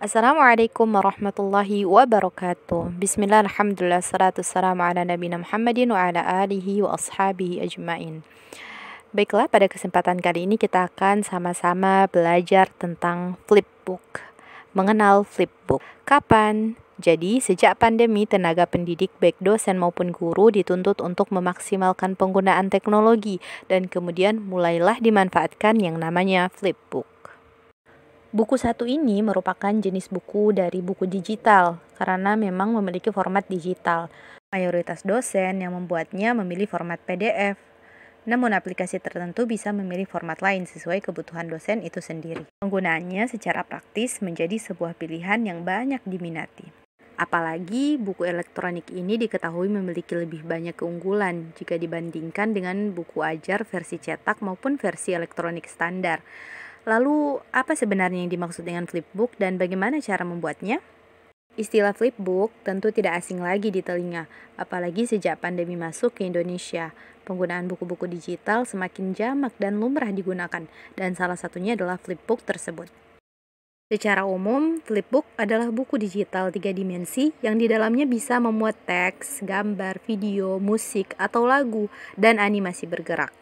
Assalamualaikum warahmatullahi wabarakatuh. Bismillah, alhamdulillah, salatu wassalamu ala nabiyina Muhammadin wa ala alihi wa ashabihi ajmain. Baiklah, pada kesempatan kali ini kita akan sama-sama belajar tentang flipbook. Mengenal flipbook. Kapan? Jadi, sejak pandemi, tenaga pendidik baik dosen maupun guru dituntut untuk memaksimalkan penggunaan teknologi dan kemudian mulailah dimanfaatkan yang namanya flipbook. Buku satu ini merupakan jenis buku dari buku digital karena memang memiliki format digital. Mayoritas dosen yang membuatnya memilih format PDF. Namun aplikasi tertentu bisa memilih format lain sesuai kebutuhan dosen itu sendiri. Penggunaannya secara praktis menjadi sebuah pilihan yang banyak diminati. Apalagi buku elektronik ini diketahui memiliki lebih banyak keunggulan jika dibandingkan dengan buku ajar versi cetak maupun versi elektronik standar. Lalu, apa sebenarnya yang dimaksud dengan flipbook dan bagaimana cara membuatnya? Istilah flipbook tentu tidak asing lagi di telinga, apalagi sejak pandemi masuk ke Indonesia. Penggunaan buku-buku digital semakin jamak dan lumrah digunakan, dan salah satunya adalah flipbook tersebut. Secara umum, flipbook adalah buku digital 3 dimensi yang di dalamnya bisa memuat teks, gambar, video, musik, atau lagu, dan animasi bergerak.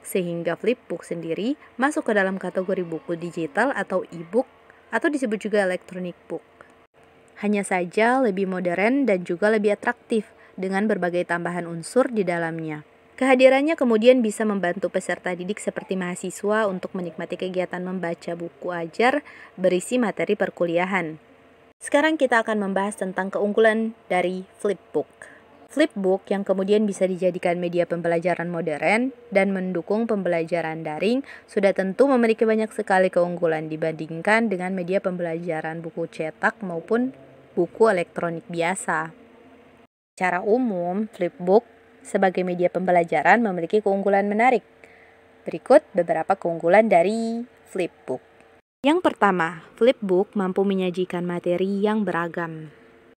Sehingga flipbook sendiri masuk ke dalam kategori buku digital atau e-book atau disebut juga electronic book. Hanya saja lebih modern dan juga lebih atraktif dengan berbagai tambahan unsur di dalamnya. Kehadirannya kemudian bisa membantu peserta didik seperti mahasiswa untuk menikmati kegiatan membaca buku ajar berisi materi perkuliahan. Sekarang kita akan membahas tentang keunggulan dari flipbook. Flipbook yang kemudian bisa dijadikan media pembelajaran modern dan mendukung pembelajaran daring sudah tentu memiliki banyak sekali keunggulan dibandingkan dengan media pembelajaran buku cetak maupun buku elektronik biasa. Secara umum, flipbook sebagai media pembelajaran memiliki keunggulan menarik. Berikut beberapa keunggulan dari flipbook. Yang pertama, flipbook mampu menyajikan materi yang beragam.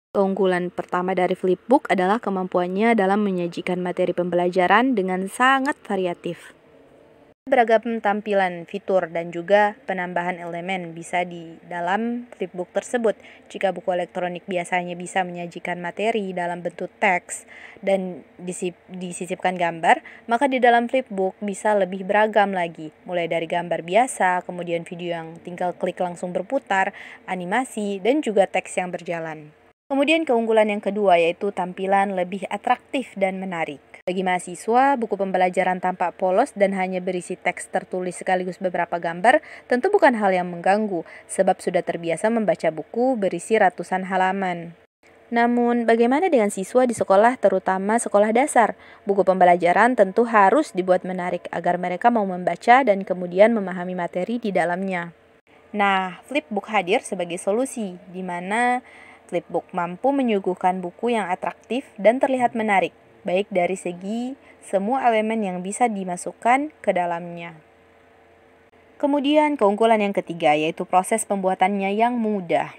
Keunggulan pertama dari flipbook adalah kemampuannya dalam menyajikan materi pembelajaran dengan sangat variatif. Beragam tampilan, fitur, dan juga penambahan elemen bisa di dalam flipbook tersebut. Jika buku elektronik biasanya bisa menyajikan materi dalam bentuk teks dan disisipkan gambar, maka di dalam flipbook bisa lebih beragam lagi. Mulai dari gambar biasa, kemudian video yang tinggal klik langsung berputar, animasi, dan juga teks yang berjalan. Kemudian keunggulan yang kedua yaitu tampilan lebih atraktif dan menarik. Bagi mahasiswa, buku pembelajaran tampak polos dan hanya berisi teks tertulis sekaligus beberapa gambar tentu bukan hal yang mengganggu, sebab sudah terbiasa membaca buku berisi ratusan halaman. Namun, bagaimana dengan siswa di sekolah, terutama sekolah dasar? Buku pembelajaran tentu harus dibuat menarik agar mereka mau membaca dan kemudian memahami materi di dalamnya. Nah, flipbook hadir sebagai solusi, di mana flipbook mampu menyuguhkan buku yang atraktif dan terlihat menarik, baik dari segi semua elemen yang bisa dimasukkan ke dalamnya. Kemudian keunggulan yang ketiga yaitu proses pembuatannya yang mudah.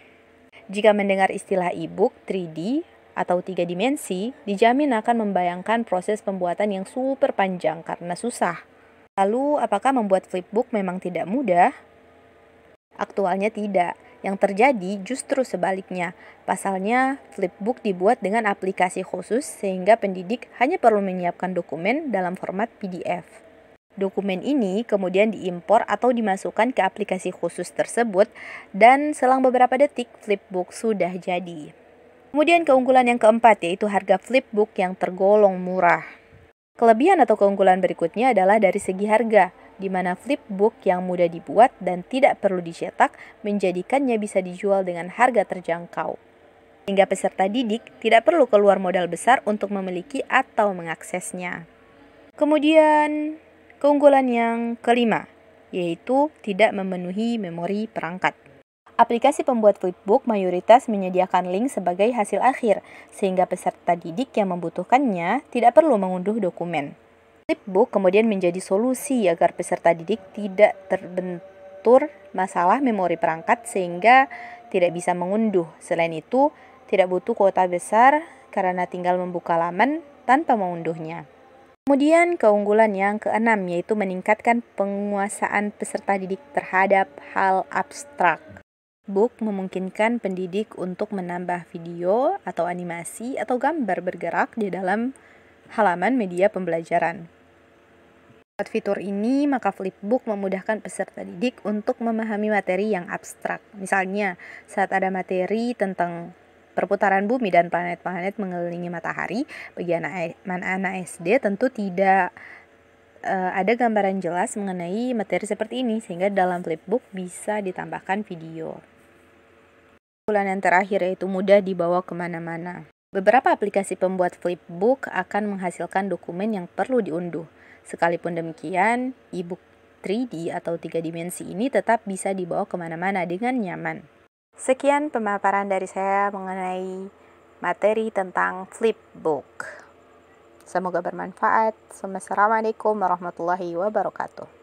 Jika mendengar istilah e-book 3D atau 3 dimensi, dijamin akan membayangkan proses pembuatan yang super panjang karena susah. Lalu, apakah membuat flipbook memang tidak mudah? Aktualnya tidak. Yang terjadi justru sebaliknya. Pasalnya, flipbook dibuat dengan aplikasi khusus sehingga pendidik hanya perlu menyiapkan dokumen dalam format PDF. Dokumen ini kemudian diimpor atau dimasukkan ke aplikasi khusus tersebut dan selang beberapa detik flipbook sudah jadi. Kemudian keunggulan yang keempat yaitu harga flipbook yang tergolong murah. Kelebihan atau keunggulan berikutnya adalah dari segi harga, di mana flipbook yang mudah dibuat dan tidak perlu dicetak menjadikannya bisa dijual dengan harga terjangkau. Sehingga peserta didik tidak perlu keluar modal besar untuk memiliki atau mengaksesnya. Kemudian, keunggulan yang kelima, yaitu tidak memenuhi memori perangkat. Aplikasi pembuat flipbook mayoritas menyediakan link sebagai hasil akhir, sehingga peserta didik yang membutuhkannya tidak perlu mengunduh dokumen. Flipbook kemudian menjadi solusi agar peserta didik tidak terbentur masalah memori perangkat sehingga tidak bisa mengunduh. Selain itu, tidak butuh kuota besar karena tinggal membuka laman tanpa mengunduhnya. Kemudian keunggulan yang keenam yaitu meningkatkan penguasaan peserta didik terhadap hal abstrak. Flipbook memungkinkan pendidik untuk menambah video atau animasi atau gambar bergerak di dalam halaman media pembelajaran. Lewat fitur ini, maka Flipbook memudahkan peserta didik untuk memahami materi yang abstrak. Misalnya, saat ada materi tentang perputaran bumi dan planet-planet mengelilingi matahari, bagi anak-anak SD tentu tidak ada gambaran jelas mengenai materi seperti ini, sehingga dalam Flipbook bisa ditambahkan video. Kesimpulan yang terakhir yaitu mudah dibawa kemana-mana. Beberapa aplikasi pembuat Flipbook akan menghasilkan dokumen yang perlu diunduh. Sekalipun demikian, e-book 3D atau 3 dimensi ini tetap bisa dibawa kemana-mana dengan nyaman. Sekian pemaparan dari saya mengenai materi tentang Flipbook. Semoga bermanfaat. Assalamualaikum warahmatullahi wabarakatuh.